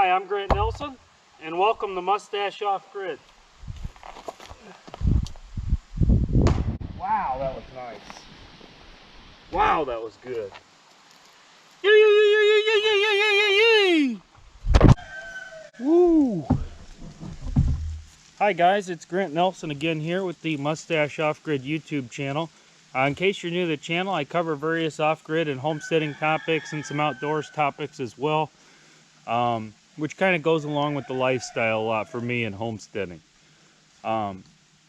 Hi, I'm Grant Nelson, and welcome to Mustache Off Grid. Wow, that was nice. Wow, that was good. Woo! Hi guys, it's Grant Nelson again here with the Mustache Off Grid YouTube channel. In case you're new to the channel, I cover various off-grid and homesteading topics and some outdoors topics as well, which kind of goes along with the lifestyle a lot for me in homesteading.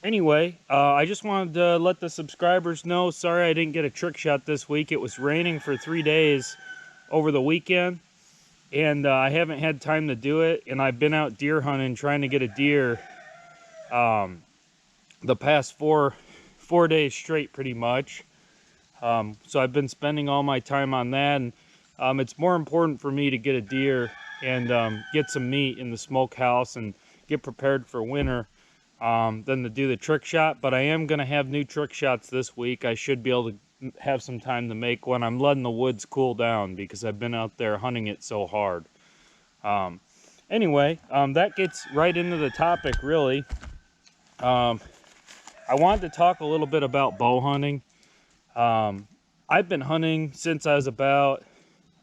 Anyway, I just wanted to let the subscribers know, sorry I didn't get a trick shot this week. It was raining for 3 days over the weekend, and I haven't had time to do it, and I've been out deer hunting trying to get a deer the past four days straight pretty much. So I've been spending all my time on that, and it's more important for me to get a deer and get some meat in the smokehouse and get prepared for winter than to do the trick shot. But I am going to have new trick shots this week. I should be able to have some time to make one. I'm letting the woods cool down because I've been out there hunting it so hard. Anyway, that gets right into the topic really. I wanted to talk a little bit about bow hunting. I've been hunting since I was about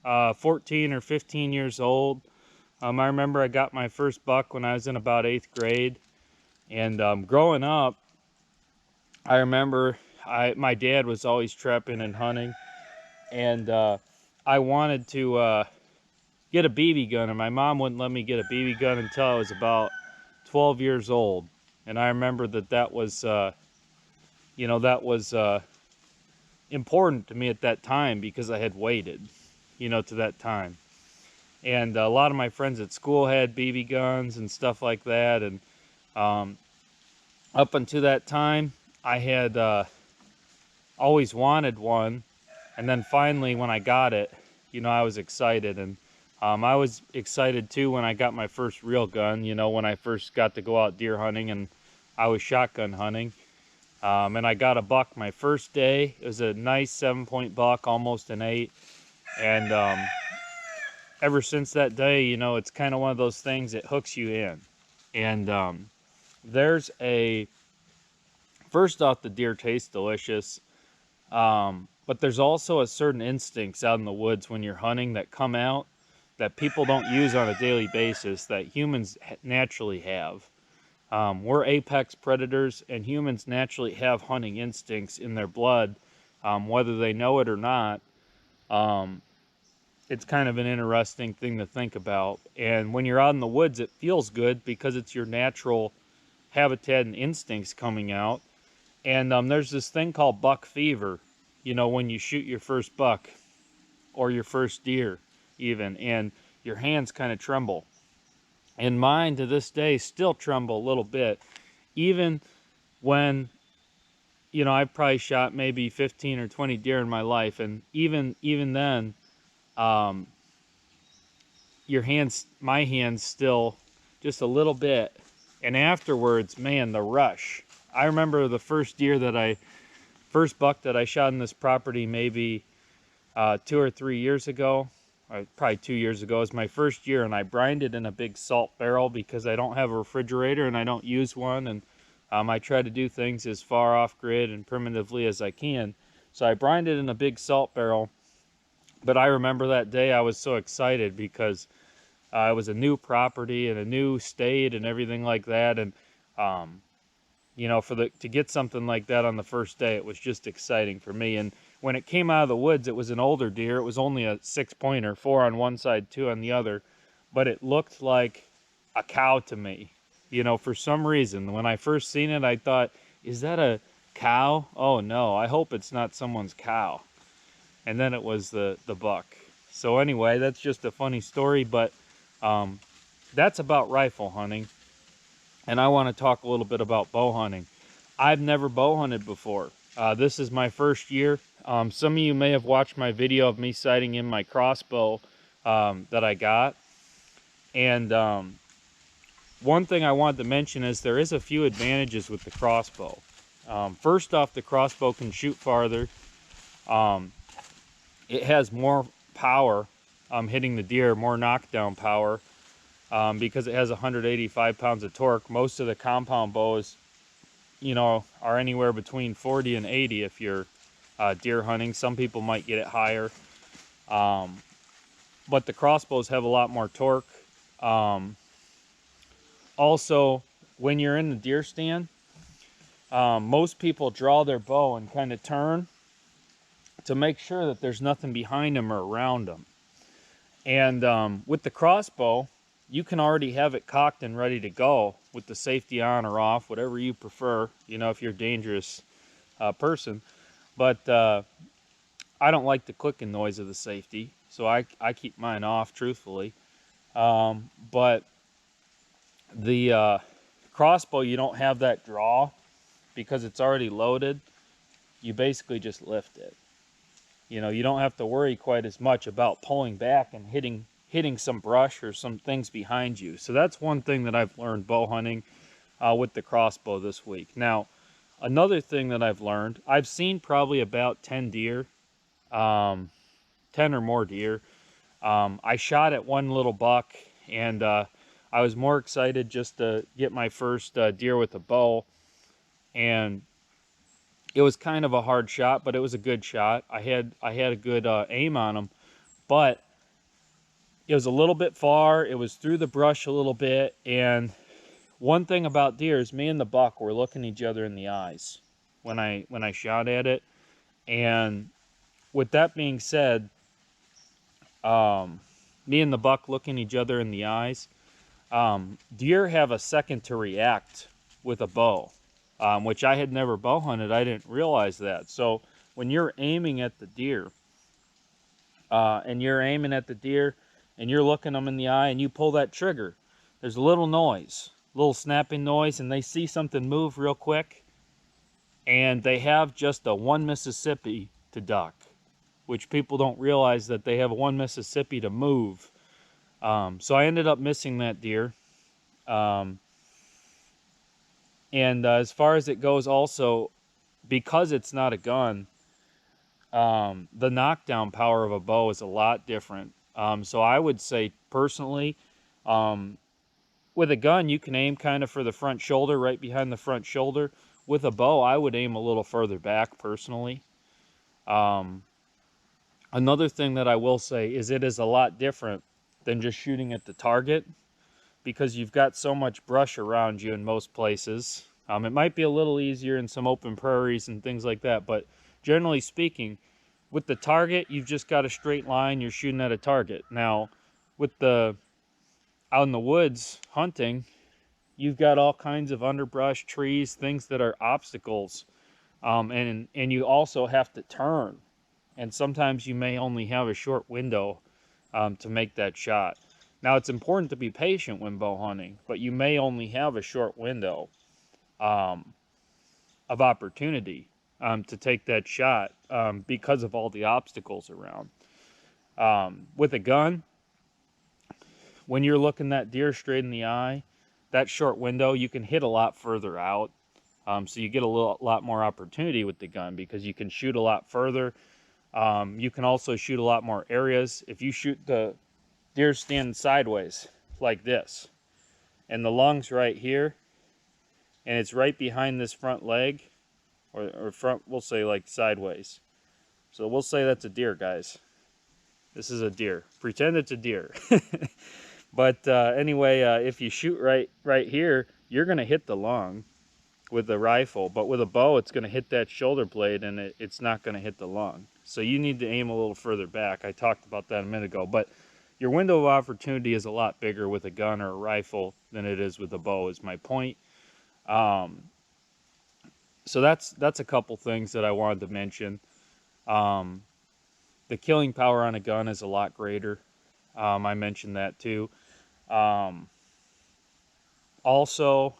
14 or 15 years old. I remember I got my first buck when I was in about 8th grade. And growing up, I remember my dad was always trapping and hunting. And I wanted to get a BB gun, and my mom wouldn't let me get a BB gun until I was about 12 years old. And I remember that was, you know, that was important to me at that time because I had waited, you know, to that time. And a lot of my friends at school had BB guns and stuff like that. And up until that time, I had always wanted one. And then finally, when I got it, you know, I was excited. And I was excited too when I got my first real gun, you know, when I first got to go out deer hunting and I was shotgun hunting. And I got a buck my first day. It was a nice 7-point buck, almost an 8. And ever since that day, you know, it's kind of one of those things that hooks you in. And there's first off, the deer tastes delicious. But there's also a certain instincts out in the woods when you're hunting that come out that people don't use on a daily basis that humans naturally have. We're apex predators, and humans naturally have hunting instincts in their blood, whether they know it or not. It's kind of an interesting thing to think about. And when you're out in the woods, it feels good because it's your natural habitat and instincts coming out. And there's this thing called buck fever, you know, when you shoot your first buck or your first deer even, and your hands kind of tremble. And mine to this day still tremble a little bit, even when, you know, I've probably shot maybe 15 or 20 deer in my life, and even then, my hands still just a little bit. And afterwards, man, the rush. I remember the first buck that I shot in this property maybe 2 or 3 years ago. Probably 2 years ago. It was my first year, and I brined it in a big salt barrel because I don't have a refrigerator and I don't use one, and I try to do things as far off grid and primitively as I can. So I brined it in a big salt barrel. But I remember that day I was so excited because it was a new property and a new state and everything like that, and you know, to get something like that on the first day, it was just exciting for me. And when it came out of the woods, it was an older deer. It was only a 6-pointer, 4 on one side, 2 on the other. But it looked like a cow to me. You know, for some reason, when I first seen it, I thought, is that a cow? Oh no, I hope it's not someone's cow. And then it was the buck. So anyway, that's just a funny story, but that's about rifle hunting. And I want to talk a little bit about bow hunting. I've never bow hunted before. This is my first year. Some of you may have watched my video of me sighting in my crossbow that I got. And one thing I wanted to mention is there is a few advantages with the crossbow. First off, the crossbow can shoot farther. It has more power hitting the deer, more knockdown power. because it has 185 pounds of torque. Most of the compound bows, you know, are anywhere between 40 and 80 if you're deer hunting. Some people might get it higher. But the crossbows have a lot more torque. Also, when you're in the deer stand, most people draw their bow and kind of turn to make sure that there's nothing behind them or around them. And with the crossbow, you can already have it cocked and ready to go with the safety on or off, whatever you prefer, you know, if you're a dangerous person. But I don't like the clicking noise of the safety, so I keep mine off, truthfully. But the crossbow, you don't have that draw because it's already loaded. You basically just lift it. You know, you don't have to worry quite as much about pulling back and hitting some brush or some things behind you. So that's one thing that I've learned bow hunting with the crossbow this week. Now, another thing that I've learned, I've seen probably about 10 deer, 10 or more deer. I shot at one little buck, and I was more excited just to get my first deer with a bow. And it was kind of a hard shot, but it was a good shot. I had a good aim on him, but it was a little bit far. It was through the brush a little bit. And one thing about deer is me and the buck were looking each other in the eyes when I shot at it. And with that being said, me and the buck looking each other in the eyes, deer have a second to react with a bow, which I had never bow hunted. I didn't realize that. So when you're aiming at the deer, and you're looking them in the eye and you pull that trigger, there's a little noise, little snapping noise, and they see something move real quick, and they have just a 1 Mississippi to duck, which people don't realize that they have a 1 Mississippi to move. So I ended up missing that deer. And as far as it goes also, because it's not a gun, the knockdown power of a bow is a lot different. So I would say personally, with a gun, you can aim kind of for the front shoulder, right behind the front shoulder. With a bow, I would aim a little further back personally. Another thing that I will say is it is a lot different than just shooting at the target, because you've got so much brush around you in most places. It might be a little easier in some open prairies and things like that, but generally speaking, with the target, you've just got a straight line. You're shooting at a target. Now, with the out in the woods hunting, you've got all kinds of underbrush, trees, things that are obstacles, and you also have to turn. And sometimes you may only have a short window to make that shot. Now, it's important to be patient when bow hunting, but you may only have a short window of opportunity to take that shot because of all the obstacles around. With a gun, when you're looking that deer straight in the eye, that short window, you can hit a lot further out. So you get a lot more opportunity with the gun because you can shoot a lot further. You can also shoot a lot more areas. If you shoot the deer standing sideways like this, and the lung's right here, and it's right behind this front leg, or front, we'll say like sideways. So we'll say that's a deer, guys. This is a deer. Pretend it's a deer. But anyway, if you shoot right here, you're going to hit the lung with the rifle. But with a bow, it's going to hit that shoulder blade, and it's not going to hit the lung. So you need to aim a little further back. I talked about that a minute ago. But your window of opportunity is a lot bigger with a gun or a rifle than it is with a bow, is my point. So that's a couple things that I wanted to mention. The killing power on a gun is a lot greater. I mentioned that too. Also,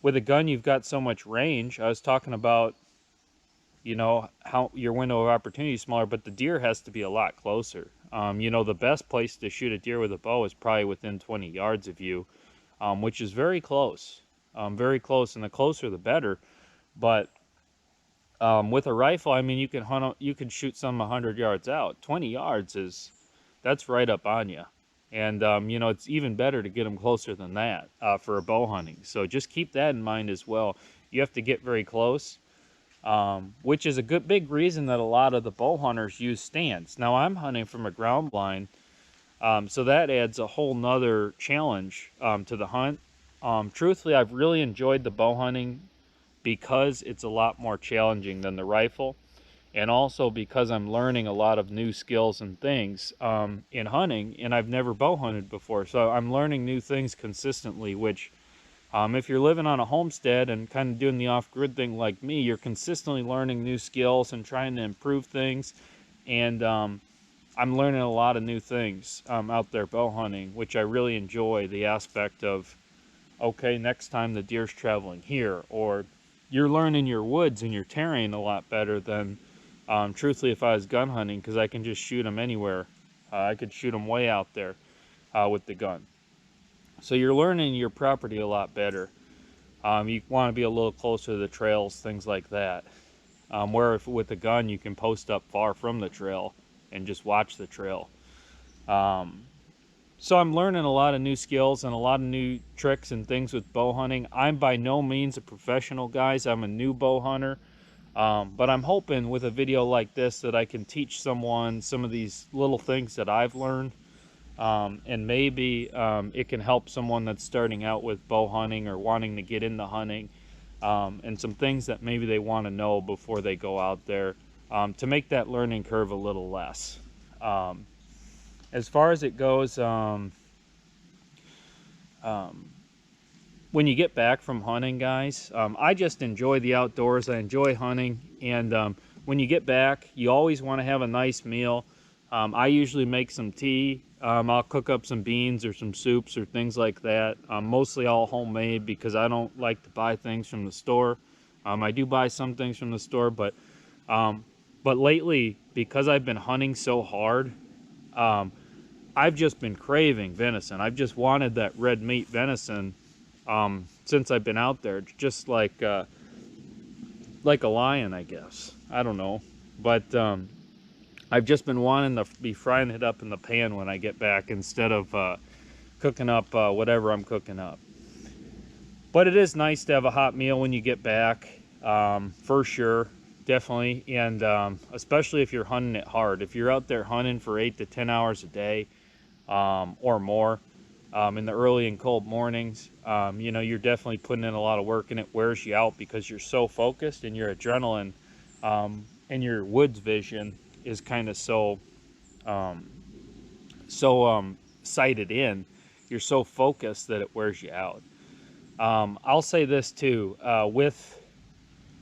with a gun, you've got so much range. I was talking about, you know, how your window of opportunity is smaller, but the deer has to be a lot closer. You know, the best place to shoot a deer with a bow is probably within 20 yards of you, which is very close. Very close, and the closer the better. But with a rifle, I mean, you can shoot some 100 yards out. 20 yards that's right up on you. And you know, it's even better to get them closer than that for a bow hunting. So just keep that in mind as well. You have to get very close, which is a big reason that a lot of the bow hunters use stands. Now I'm hunting from a ground blind, so that adds a whole nother challenge to the hunt. Truthfully, I've really enjoyed the bow hunting because it's a lot more challenging than the rifle, and also because I'm learning a lot of new skills and things in hunting, and I've never bow hunted before, so I'm learning new things consistently, which if you're living on a homestead and kind of doing the off-grid thing like me, you're consistently learning new skills and trying to improve things. And I'm learning a lot of new things out there bow hunting, which I really enjoy. The aspect of, okay, next time the deer's traveling here, or you're learning your woods and your terrain a lot better than truthfully if I was gun hunting, because I can just shoot them anywhere. I could shoot them way out there with the gun. So you're learning your property a lot better. You want to be a little closer to the trails, things like that. Where if with a gun, you can post up far from the trail and just watch the trail. So I'm learning a lot of new skills and a lot of new tricks and things with bow hunting. I'm by no means a professional, guys. I'm a new bow hunter. But I'm hoping with a video like this that I can teach someone some of these little things that I've learned. And maybe it can help someone that's starting out with bow hunting or wanting to get into hunting, and some things that maybe they want to know before they go out there, to make that learning curve a little less. As far as it goes, when you get back from hunting, guys, I just enjoy the outdoors. I enjoy hunting, and when you get back, you always want to have a nice meal. I usually make some tea. I'll cook up some beans or some soups or things like that. Mostly all homemade because I don't like to buy things from the store. I do buy some things from the store, but lately, because I've been hunting so hard, I've just been craving venison. I've just wanted that red meat venison since I've been out there. It's just like a lion, I guess. I don't know, but I've just been wanting to be frying it up in the pan when I get back instead of cooking up whatever I'm cooking up. But it is nice to have a hot meal when you get back, for sure, definitely. And especially if you're hunting it hard. If you're out there hunting for 8 to 10 hours a day or more in the early and cold mornings, you know, you're definitely putting in a lot of work, and it wears you out because you're so focused, and your adrenaline and your woods vision is kind of so sighted in. You're so focused that it wears you out. I'll say this too, with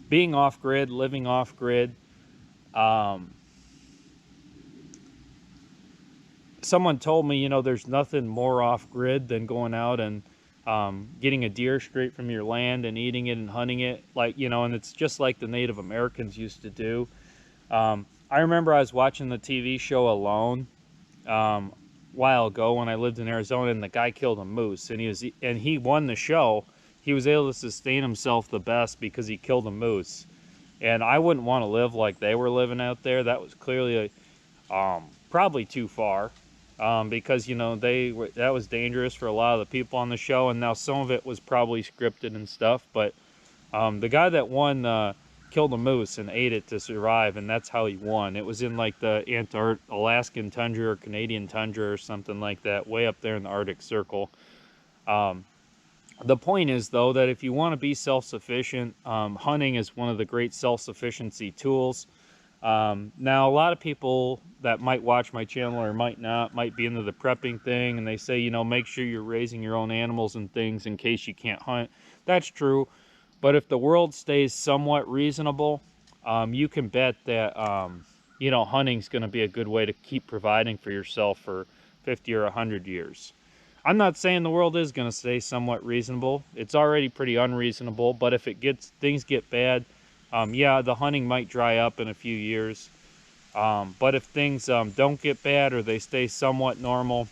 being off-grid, living off-grid, someone told me, you know, there's nothing more off-grid than going out and getting a deer straight from your land and eating it and hunting it, like, you know, and it's just like the Native Americans used to do. I remember I was watching the TV show Alone a while ago when I lived in Arizona, and the guy killed a moose, and he won the show. He was able to sustain himself the best because he killed a moose. And I wouldn't want to live like they were living out there. That was clearly probably too far, because, you know, that was dangerous for a lot of the people on the show, and now some of it was probably scripted and stuff. But the guy that won killed a moose and ate it to survive, and that's how he won. It was in like the Alaskan tundra or Canadian tundra or something like that, way up there in the Arctic Circle. The point is, though, that if you want to be self-sufficient, hunting is one of the great self-sufficiency tools. Now, a lot of people that might watch my channel or might not, might be into the prepping thing, and they say, you know, make sure you're raising your own animals and things in case you can't hunt. That's true. But if the world stays somewhat reasonable, you can bet that, you know, hunting's going to be a good way to keep providing for yourself for 50 or 100 years. I'm not saying the world is going to stay somewhat reasonable. It's already pretty unreasonable, but if things get bad, yeah, the hunting might dry up in a few years. But if things don't get bad or they stay somewhat normal,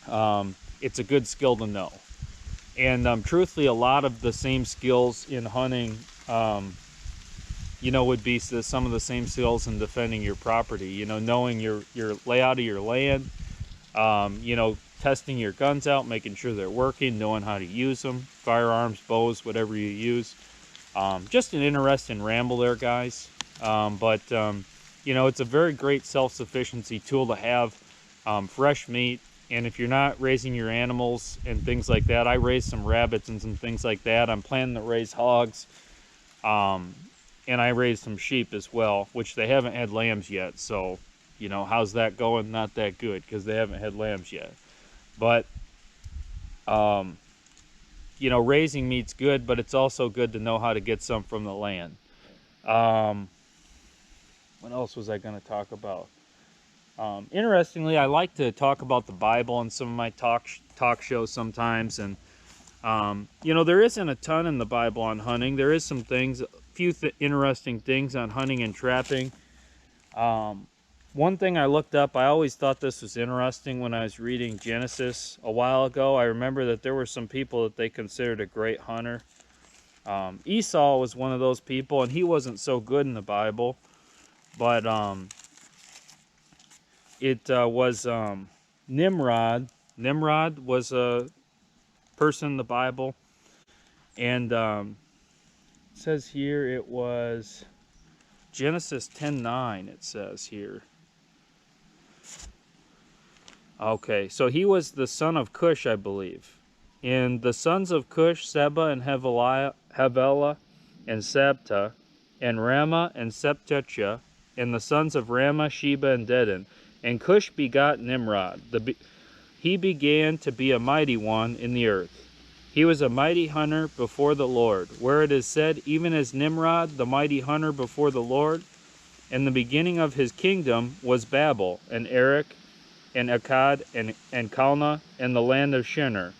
it's a good skill to know. And truthfully, a lot of the same skills in hunting, you know, would be some of the same skills in defending your property. You know, knowing your layout of your land, You know, testing your guns out, making sure they're working, knowing how to use them, firearms, bows, whatever you use. Just an interesting ramble there, guys. You know, it's a very great self-sufficiency tool to have. Fresh meat, and if you're not raising your animals and things like that, I raise some rabbits and some things like that. I'm planning to raise hogs, and I raised some sheep as well, which they haven't had lambs yet. So, you know, how's that going? Not that good, because they haven't had lambs yet. But you know, raising meat's good, but it's also good to know how to get some from the land. What else was I going to talk about? Interestingly, I like to talk about the Bible in some of my talk shows sometimes, and you know, there isn't a ton in the Bible on hunting. There is some things, a few interesting things on hunting and trapping. One thing I looked up, I always thought this was interesting when I was reading Genesis a while ago. I remember that there were some people that they considered a great hunter. Esau was one of those people, and he wasn't so good in the Bible, but it was Nimrod. Nimrod was a person in the Bible, and it says here it was Genesis 10:9. It says here. Okay, so he was the son of Cush, I believe. And the sons of Cush, Seba and Havilah and Sabta, and Ramah and Septecha, and the sons of Ramah, Sheba, and Dedan. And Cush begot Nimrod. He began to be a mighty one in the earth. He was a mighty hunter before the Lord, where it is said, even as Nimrod, the mighty hunter before the Lord. And the beginning of his kingdom was Babel, and Erech, and Akkad, and Calneh, and the land of Shinar.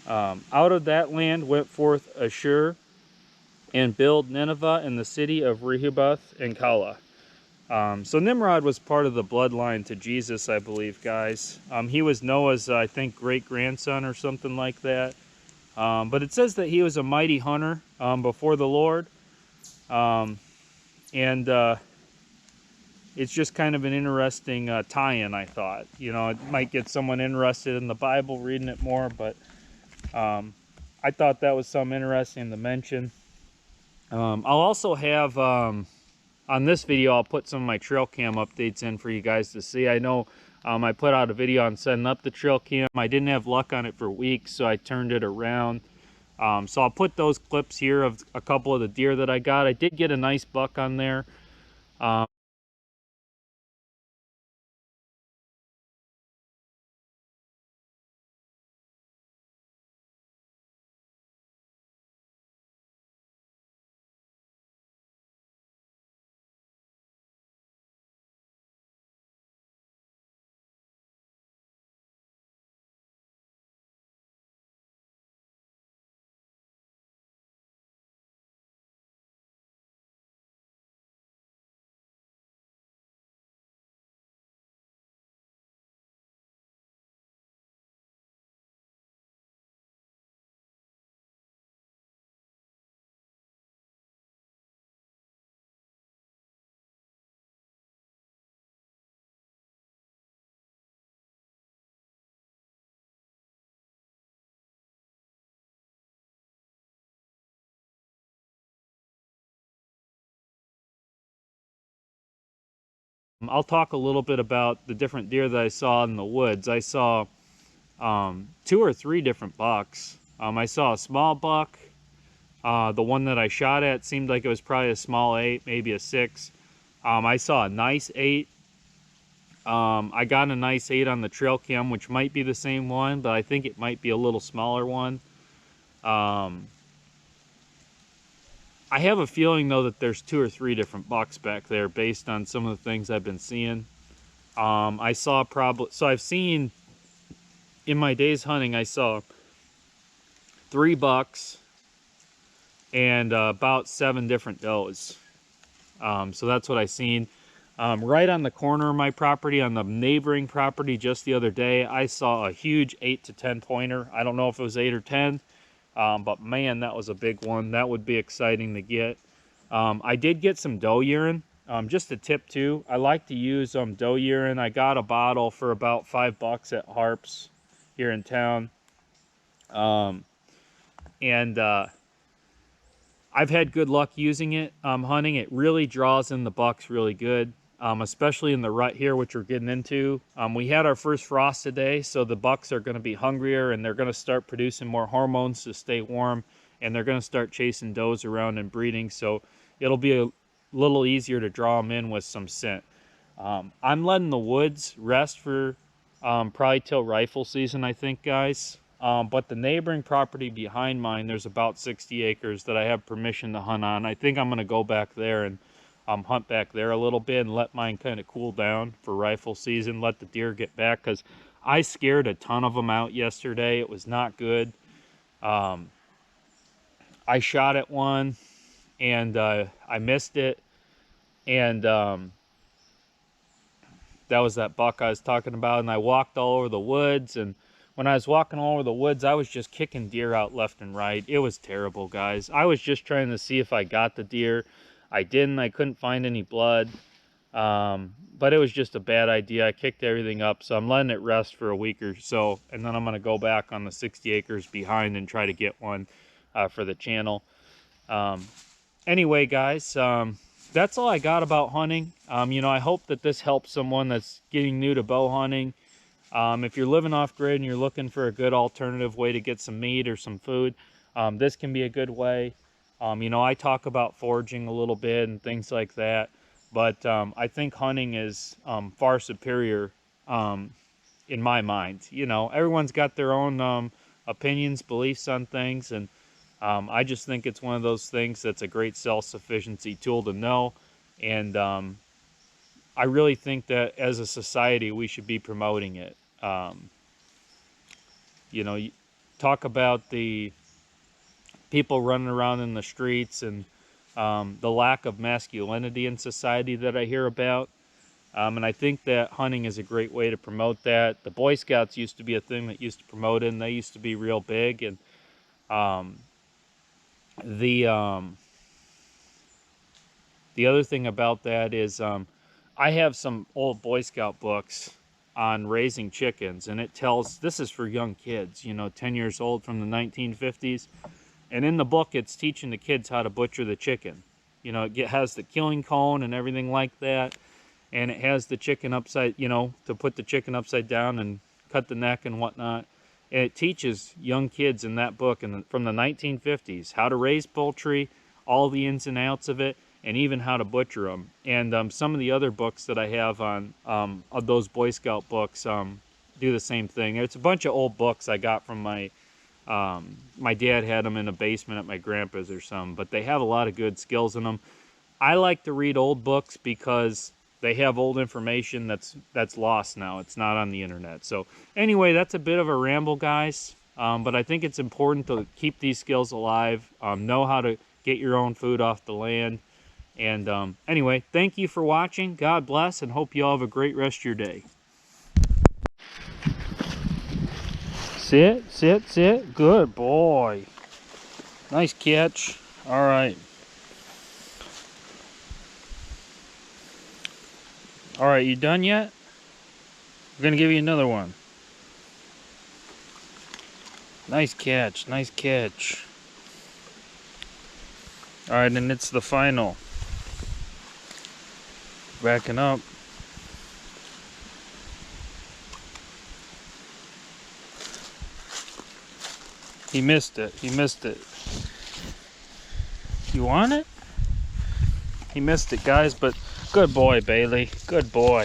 Out of that land went forth Ashur, and built Nineveh and the city of Rehoboth and Calah. So Nimrod was part of the bloodline to Jesus, I believe, guys. He was Noah's, I think, great-grandson or something like that. But it says that he was a mighty hunter before the Lord. It's just kind of an interesting tie-in, I thought. You know, it might get someone interested in the Bible reading it more, but I thought that was something interesting to mention. I'll also have, on this video, I'll put some of my trail cam updates in for you guys to see. I know I put out a video on setting up the trail cam. I didn't have luck on it for weeks, so I turned it around. So I'll put those clips here of a couple of the deer that I got. I did get a nice buck on there. I'll talk a little bit about the different deer that I saw in the woods. I saw 2 or 3 different bucks. I saw a small buck. The one that I shot at seemed like it was probably a small 8, maybe a 6. I saw a nice 8. I got a nice 8 on the trail cam, which might be the same one, but I think it might be a little smaller one. I have a feeling, though, that there's 2 or 3 different bucks back there based on some of the things I've been seeing. I saw so I've seen, in my days hunting, I saw 3 bucks and about 7 different does. So that's what I seen. Right on the corner of my property, on the neighboring property just the other day, I saw a huge 8 to 10 pointer. I don't know if it was 8 or 10. But man, that was a big one. That would be exciting to get. I did get some doe urine Just a tip too, I like to use doe urine. I got a bottle for about $5 at Harps here in town. And I've had good luck using it hunting. It really draws in the bucks really good, especially in the rut here, which we're getting into. We had our first frost today, so the bucks are going to be hungrier, and they're going to start producing more hormones to stay warm, and they're going to start chasing does around and breeding, so it'll be a little easier to draw them in with some scent. I'm letting the woods rest for probably till rifle season, I think, guys. But the neighboring property behind mine, there's about 60 acres that I have permission to hunt on. I think I'm going to go back there and hunt back there a little bit and let mine kind of cool down for rifle season, let the deer get back, because I scared a ton of them out yesterday. It was not good. I shot at one, and I missed it, and that was that buck I was talking about, and I walked all over the woods, and when I was walking all over the woods, I was just kicking deer out left and right. It was terrible, guys. I was just trying to see if I got the deer. I didn't. I couldn't find any blood. But it was just a bad idea. I kicked everything up, so I'm letting it rest for a week or so, and then I'm going to go back on the 60 acres behind and try to get one for the channel. Anyway, guys, that's all I got about hunting. You know, I hope that this helps someone that's getting new to bow hunting. If you're living off grid and you're looking for a good alternative way to get some meat or some food, this can be a good way. You know, I talk about foraging a little bit and things like that, but I think hunting is far superior in my mind. You know, everyone's got their own opinions, beliefs on things, and I just think it's one of those things that's a great self-sufficiency tool to know, and I really think that as a society we should be promoting it. You know, you talk about the people running around in the streets and the lack of masculinity in society that I hear about. And I think that hunting is a great way to promote that. The Boy Scouts used to be a thing that used to promote it, and they used to be real big. And the other thing about that is I have some old Boy Scout books on raising chickens, and it tells, this is for young kids, you know, 10 years old, from the 1950s. And in the book, it's teaching the kids how to butcher the chicken. You know, it has the killing cone and everything like that. And it has the chicken upside, you know, to put the chicken upside down and cut the neck and whatnot. And it teaches young kids in that book from the 1950s how to raise poultry, all the ins and outs of it, and even how to butcher them. And some of the other books that I have on of those Boy Scout books do the same thing. It's a bunch of old books I got from my dad had them in a basement at my grandpa's or something, but they have a lot of good skills in them. I like to read old books because they have old information that's lost now. It's not on the internet. So anyway, that's a bit of a ramble, guys. But I think it's important to keep these skills alive, know how to get your own food off the land. And anyway, thank you for watching. God bless, and hope you all have a great rest of your day. Sit, sit, sit. Good boy. Nice catch. All right. All right, you done yet? We're going to give you another one. Nice catch, nice catch. All right, and it's the final. Backing up. He missed it. He missed it. You want it? He missed it, guys, but good boy, Bailey. Good boy.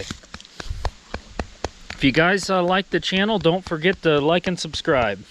If you guys like the channel, don't forget to like and subscribe.